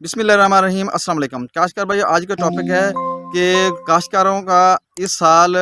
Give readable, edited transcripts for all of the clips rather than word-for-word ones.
بسم اللہ الرحمن الرحیم۔ السلام علیکم کاشتکار بھائی، آج کا ٹاپک ہے کہ کاشتکاروں کا اس سال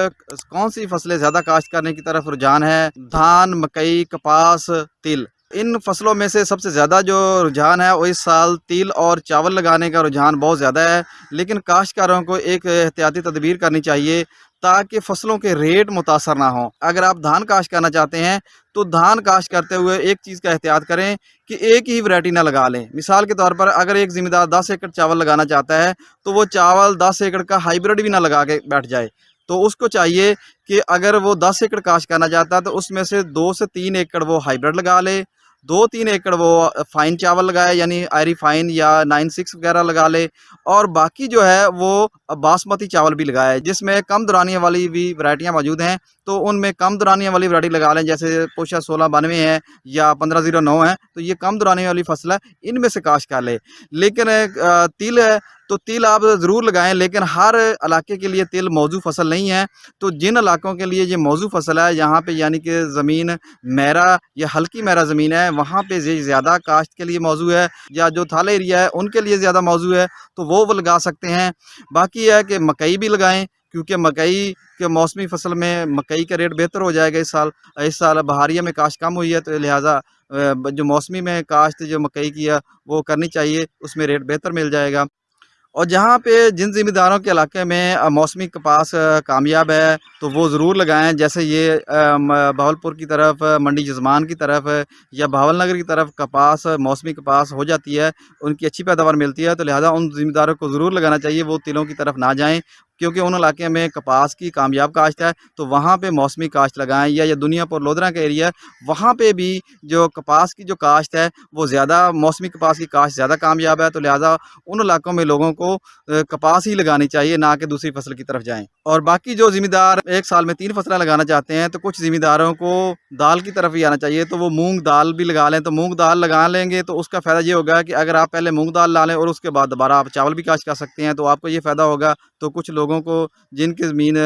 کون سی فصلیں زیادہ کاشت کرنے کی طرف رجحان ہے۔ دھان، مکئی، کپاس، تل، ان فصلوں میں سے سب سے زیادہ جو رجحان ہے وہ اس سال تل اور چاول لگانے کا رجحان بہت زیادہ ہے۔ لیکن کاشتکاروں کو ایک احتیاطی تدبیر کرنی چاہیے تاکہ فصلوں کے ریٹ متاثر نہ ہوں۔ اگر آپ دھان کاشت کرنا چاہتے ہیں تو دھان کاشت کرتے ہوئے ایک چیز کا احتیاط کریں کہ ایک ہی ویرائٹی نہ لگا لیں۔ مثال کے طور پر اگر ایک ذمہ دار 10 ایکڑ چاول لگانا چاہتا ہے تو وہ چاول 10 ایکڑ کا ہائیبرڈ بھی نہ لگا کے بیٹھ جائے۔ تو اس کو چاہیے کہ اگر وہ 10 ایکڑ کاشت کرنا چاہتا ہے تو اس میں سے 2 سے 3 ایکڑ وہ ہائیبرڈ لگا لے، 2-3 ایکڑ وہ فائن چاول لگائے یعنی آئری فائن یا 96 وغیرہ لگا لے، اور باقی جو ہے وہ باسمتی چاول بھی لگائے جس میں کم دورانیہ والی بھی ورائٹیاں موجود ہیں۔ تو ان میں کم دورانیہ والی ورائٹی لگا لیں، جیسے پوشا 1692 ہے یا 1509 ہے، تو یہ کم دورانیہ والی فصل ہے، ان میں سے کاشت کر لے۔ لیکن تل ہے تو تل آپ ضرور لگائیں، لیکن ہر علاقے کے لیے تل موزوں فصل نہیں ہے۔ تو جن علاقوں کے لیے یہ موزوں فصل ہے، یہاں پہ یعنی کہ زمین میرا یا ہلکی میرا زمین ہے، وہاں پہ زیادہ کاشت کے لیے موزوں ہے، یا جو تھالے ایریا ہے ان کے لیے زیادہ موزوں ہے تو وہ لگا سکتے ہیں۔ باقی ہے کہ مکئی بھی لگائیں، کیونکہ مکئی کے موسمی فصل میں مکئی کا ریٹ بہتر ہو جائے گا۔ اس سال بہاریہ میں کاشت کم ہوئی ہے، تو لہٰذا جو موسمی میں کاشت جو مکئی کی ہے وہ کرنی چاہیے، اس میں ریٹ بہتر مل جائے گا۔ اور جہاں پہ جن ذمہ داروں کے علاقے میں موسمی کپاس کامیاب ہے تو وہ ضرور لگائیں، جیسے یہ بہاولپور کی طرف، منڈی جزمان کی طرف یا بھاول نگر کی طرف کپاس، موسمی کپاس ہو جاتی ہے، ان کی اچھی پیداوار ملتی ہے، تو لہٰذا ان ذمہ داروں کو ضرور لگانا چاہیے، وہ تلوں کی طرف نہ جائیں، کیونکہ ان علاقے میں کپاس کی کامیاب کاشت ہے تو وہاں پہ موسمی کاشت لگائیں۔ یا دنیا پور لودھرا کا ایریا ہے، وہاں پہ بھی جو کپاس کی جو کاشت ہے وہ زیادہ، موسمی کپاس کی کاشت زیادہ کامیاب ہے، تو لہٰذا ان علاقوں میں لوگوں کو کپاس ہی لگانی چاہیے، نہ کہ دوسری فصل کی طرف جائیں۔ اور باقی جو ذمہ دار ایک سال میں 3 فصلیں لگانا چاہتے ہیں تو کچھ ذمہ داروں کو دال کی طرف ہی آنا چاہیے، تو وہ مونگ دال بھی لگا لیں۔ تو مونگ دال لگا لیں گے تو اس کا فائدہ یہ ہوگا کہ اگر آپ پہلے مونگ دال لا لیں اور اس کے بعد دوبارہ آپ چاول بھی کاشت کر سکتے ہیں، تو آپ کو یہ فائدہ ہوگا۔ تو کچھ لوگوں کو جن کی زمین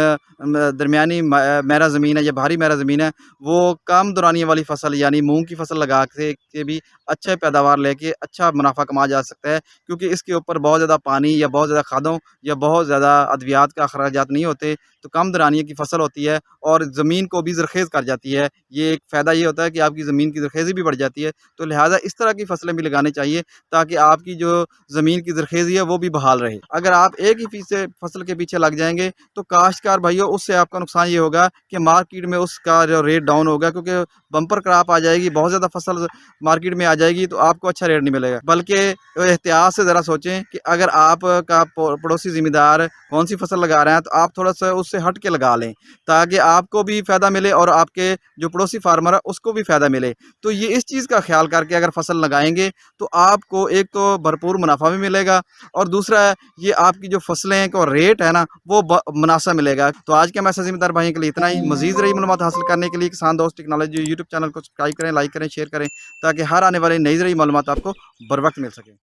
درمیانی میرا زمین ہے یا بھاری میرا زمین ہے، وہ کم دورانیہ والی فصل یعنی مونگ کی فصل لگا کے بھی اچھے پیداوار لے کے اچھا منافع کما جا سکتا ہے، کیونکہ اس کے اوپر بہت زیادہ پانی یا بہت زیادہ کھادوں یا بہت زیادہ ادویات کا اخراجات نہیں ہوتے، تو کم دورانیہ کی فصل ہوتی ہے اور زمین کو بھی زرخیز کر جاتی ہے۔ یہ ایک فائدہ یہ ہوتا ہے کہ آپ کی زمین کی زرخیزی بھی بڑھ جاتی ہے، تو لہٰذا اس طرح کی فصلیں بھی لگانی چاہیے تاکہ آپ کی جو زمین کی زرخیزی ہے وہ بھی بحال رہے۔ اگر آپ ایک ہی فصل کے پیچھے لگ جائیں گے تو کاشتکار بھائیوں، اس سے آپ کا نقصان یہ ہوگا کہ مارکیٹ میں اس کا جو ریٹ ڈاؤن ہوگا، کیونکہ بمپر کراپ آ جائے گی، بہت زیادہ فصل مارکیٹ میں آ جائے گی تو آپ کو اچھا ریٹ نہیں ملے گا۔ بلکہ احتیاط سے ذرا سوچیں کہ اگر آپ کا پڑوسی ذمہ دار کون سی فصل لگا رہے ہیں تو آپ تھوڑا سا اس سے ہٹ کے لگا لیں، تاکہ آپ کو بھی فائدہ ملے اور آپ کے جو پڑوسی فارمر ہے اس کو بھی فائدہ ملے۔ تو یہ اس چیز کا خیال کر کے اگر فصل لگائیں گے تو آپ کو ایک تو بھرپور منافع بھی ملے گا، اور دوسرا ہے یہ آپ کی جو فصلیں کا ریٹ ہے نا وہ مناسب ملے گا۔ تو آج کے میسج ذمہ دار بھائیوں کے لیے اتنا ہی۔ مزید رہی معلومات حاصل کرنے کے لیے کسان دوست ٹیکنالوجی یوٹیوب چینل کو سبسکرائب کریں، لائک کریں، شیئر کریں، تاکہ ہر آنے والی نئی زرعی معلومات آپ کو بر وقت مل سکیں۔